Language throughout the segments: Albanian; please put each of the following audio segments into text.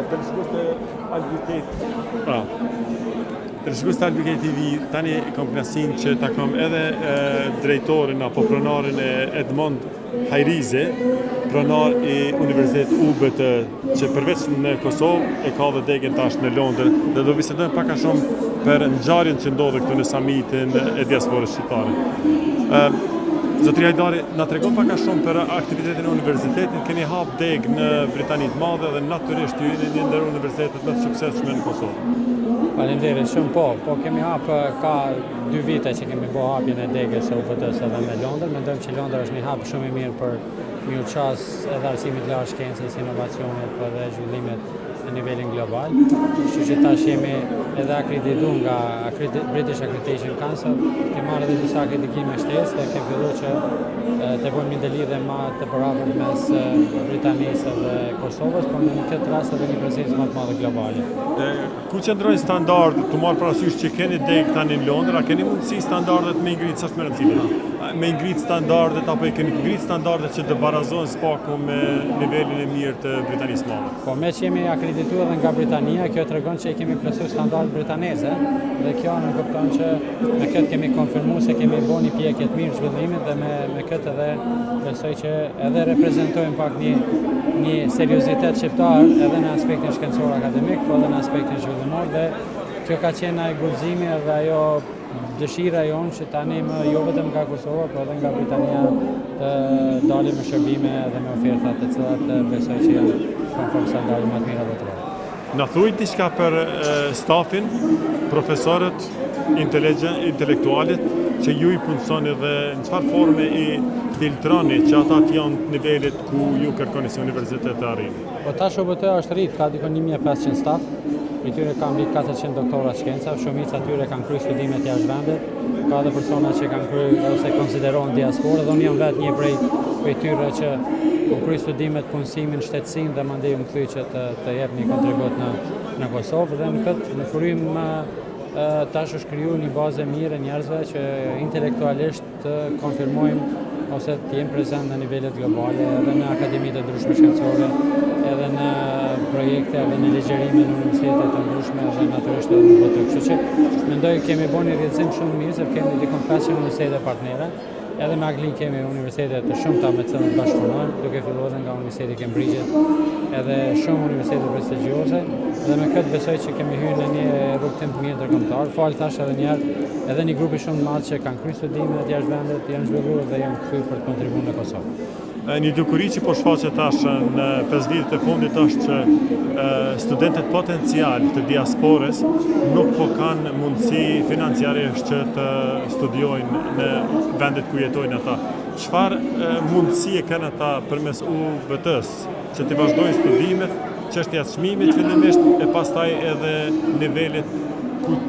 Të rishikues të Albuketi. Të rishikues të Albuketi TV, tani kam kënaqësinë që takojm edhe drejtorin apo pronarin e Edmond Hajrize, pronar i Universitetit UBT, që përveç në Kosovë e ka dhe degën tash në Londër, dhe do bisedojmë pak a shumë për ngjarjen që ndodhi këtu në summitin e diasporës shqiptare. Zotri Hajdari, na tregon pak a shumë për aktivitetin e universitetit. Keni hap deg në Britani të Madhe dhe natyrisht ju jeni një ndër universitetet më të suksesshme në Kosovë. Faleminderit shumë, po kemi hap ka 2 vite që kemi bërë hapjen e degës së UBT-s edhe në Londër. Mendojmë që Londra është një hap shumë i mirë për një qas edhe arsimit të lartë shkencës, inovacionit dhe zhvillimit në nivelin global. Kështu që tash jemi edhe akredituar nga British Accreditation Council, kemi marrë edhe disa akreditime shtesë dhe kemi filluar që të bëjmë një lidhje më të përhapur mes Britanisë dhe Kosovës, por në këtë rast edhe një prezencë më të madhe globale. Ku qëndrojnë standardet, të marrë parasysh që keni deg tani në Londër, a keni mundësi standardet me ngritë, s'është më rëndësishme? Me ngritë standardet apo e keni ngritë standardet që të barazohen spaku me nivelin e mirë të Britanisë Madhe? Po me që jemi akredituar edhe nga Britania, kjo tregon që kemi plotësuar standardet britaneze dhe kjo në kupton që me këtë kemi konfirmuar se kemi bërë një pjekje të mirë zhvillimit dhe me këtë edhe besoj që edhe reprezentojmë pak një seriozitet shqiptar edhe në aspektin shkencor akademik, po edhe në aspektin zhvillimor dhe kjo ka qenë ai guximi dhe ajo dëshira jonë që tani jo vetëm nga Kosova, por edhe nga Britania të dalim me shërbime dhe me oferta të cilat besoj që janë konform standardit më të mirë botëror. Na thuaj diçka për stafin, profesorët, intelektualit që ju i punësoni dhe në çfarë forme i filtroni që ata të janë të nivelit ku ju kërkoni si universitet të arrini? Po tash UBT është rrit, ka dikon 1500 staf. I tyre ka mbi 400 doktora shkenca, shumica atyre kanë kryer studimet jashtë vendit, ka edhe persona që kanë kryer ose konsiderohen diasporë, dhe unë jam vetë një prej tyre që kryer studimet, punësimin, shtetësinë dhe mandej më kthy që të jep një kontribut në Kosovë dhe në frym tash është krijuar një bazë mirë e njerëzve që intelektualisht të konfirmojmë ose të jemi prezent në nivelet globale, edhe në akademitë të ndryshme shkencore, edhe në projekte, edhe në ligjerime në universitetet të ndryshme dhe natyrisht edhe në botë. Kështu që mendoj kemi bërë një rrjedhim shumë mirë, sepse kemi dikon 500 universitete partnere, edhe me Anglin kemi universitete të shumta me të cilat bashkëpunojmë, duke filluar nga Universiteti i Cambridge-it, edhe shumë universitete prestigjioze, dhe me këtë besoj që kemi hyrë në një rrugtim të mirë ndërkombëtar. Fal tash edhe një grup i shumë të madh që kanë kryer studime jashtë vendit, janë zhvilluar dhe janë kthyer për të kontribuar në Kosovë. Një dukuri që po shfaqet tash në 5 vitet e fundit është që studentët potencial të diasporës nuk po kanë mundësi financiarisht që të studiojnë në vendet ku jetojnë ata. Çfarë mundësie kanë ata përmes UBT-s që të vazhdojnë studimet, çështja e çmimit fillimisht e pastaj edhe nivelet ku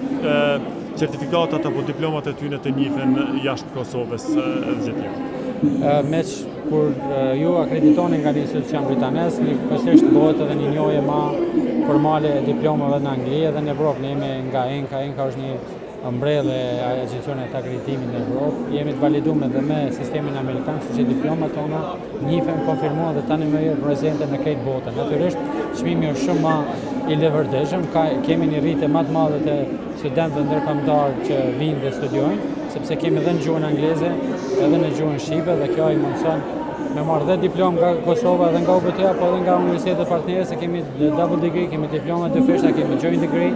certifikatat apo diplomat e tyre të njihen jashtë Kosovës edhe gjithë. Kur ju akreditoni nga një institucion britanes, një kësisht bëhet edhe një njohje ma formale e diplomave në Angli edhe në Evropë. Ne jemi nga ENCA është një umbrellë e agjencionit të akreditimit në Evropë. Jemi të validuar edhe me sistemin amerikan, kështu që diplomat tona njihen, konfirmohen dhe tani më janë prezente në këtë botë. Natyrisht, çmimi është shumë më i levërdeshëm, kemi një rritje më të madhe të studentëve ndërkombëtar që vinë dhe studiojnë, sepse kemi edhe në gjuhën angleze, edhe në gjuhën shqipe dhe kjo i mundson me marrë dhe diplomë nga Kosova dhe nga UBT, po edhe nga universitetet partnere, se kemi double degree, kemi diploma të fishta, kemi joint degree,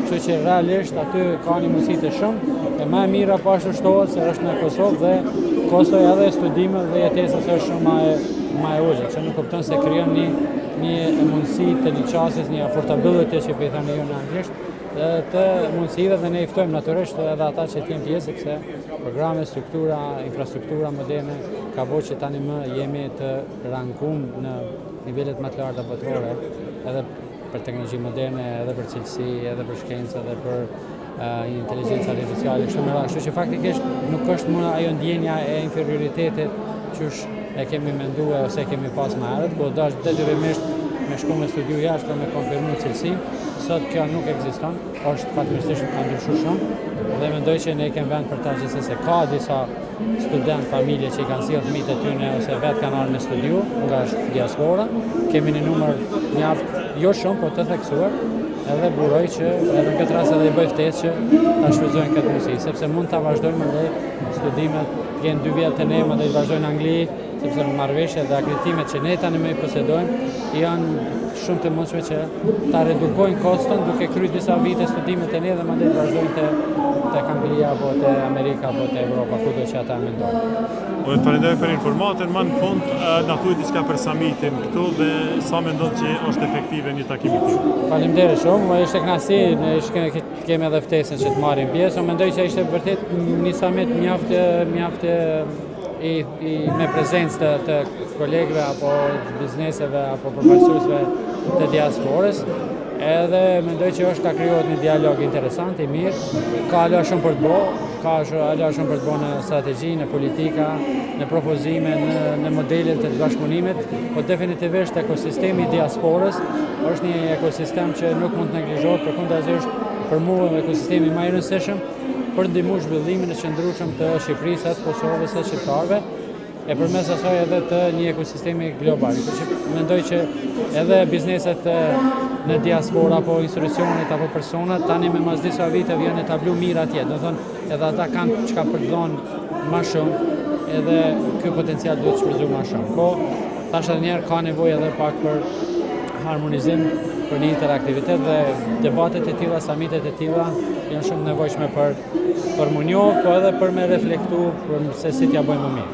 kështu që realisht aty ka një mundësi të shumë, e më e mira po ashtu shtohet se është në Kosovë dhe kostoja edhe studime dhe jetesës është shumë më e ulët, që nuk kupton se krijon një mundësi të një qasjes, një affordability që po i thani ju në anglisht, të mundësive dhe ne i ftojmë natyrisht edhe ata që t'jenë pjesë, sepse programe, struktura, infrastruktura moderne ka bërë që tani më jemi të rankuar në nivelet më të larta botërore, edhe për teknologji moderne, edhe për cilësi, edhe për shkencë, edhe për inteligjencë artificiale, kështu me radhë. Kështu që faktikisht nuk është më ajo ndjenja e inferioritetit që e kemi menduar ose kemi pas më herët, por detyrimisht me shku me studiu jashtë për me konfirmu cilësi. Sot kjo nuk ekziston, është fatmirësisht ka ndryshuar shumë dhe mendoj që ne kemi vend për ta gjithsesi se ka disa student, familje që i kanë sjellë fëmijët e tyre ose vetë kanë ardhur me studiu nga diaspora. Kemi një numër mjaft, jo shumë, po të theksuar, edhe buroj që edhe në këtë rast edhe i bëj ftesë që ta shfrytëzojnë këtë mundësi, sepse mund ta vazhdojmë edhe studimet, kanë 2 vjet të ne, më dhe të vazhdojnë angli, sepse në marrëveshje dhe akreditimet që ne tani më posedojmë janë shumë të mundshme që ta redukojnë koston duke kryer disa vite studimet e ne dhe mandej të vazhdojnë tek Anglia apo te Amerika apo te Evropa, kudo që ata mendojnë. Unë të falenderoj për informatën, më në fund na thuaj diçka për summitin këtu dhe sa mendon që është efektive një takim i tillë. Faleminderit shumë, më ishte kënaqësi, ne kemi edhe ftesën që të marrim pjesë, unë mendoj që ishte vërtet një summit mjaft me prezencë të kolegëve apo bizneseve apo përfaqësuesve të diasporës. Edhe mendoj që është ka krijuar një dialog interesant i mirë, ka ala shumë për të bërë, ka ala shumë për të bërë në strategji, në politika, në propozime, në modelet të bashkëpunimit, po definitivisht ekosistemi i diasporës është një ekosistem që nuk mund të neglizhohet, përkundazi është për mua ekosistemi më i rëndësishëm për ndihmu zhvillimin e qëndrueshëm të Shqipërisë, të Kosovës, të shqiptarëve, e përmes asaj edhe të një ekosistemi global. Mendoj që edhe bizneset në diaspora apo institucionet apo personat tani me mas disa viteve janë etablu mirë atje. Do thonë edhe ata kanë çka për të dhënë më shumë, edhe ky potencial duhet të shfrytëzohet më shumë. Po tash edhe njerë ka nevojë edhe pak për harmonizim, për një interaktivitet dhe debatet e tilla, summitet e tilla janë shumë nevojshme për më njohur, po edhe për me reflektu për se si t'ja bëjmë më mirë.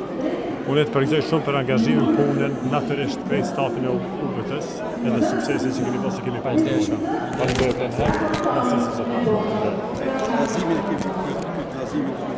Unë të përgjigjoj shumë për angazhimin, punën, natyrisht krejt stafin e UBT-s, edhe suksesin që keni pasur kemi pasur. Faleminderit shumë. Faleminderit.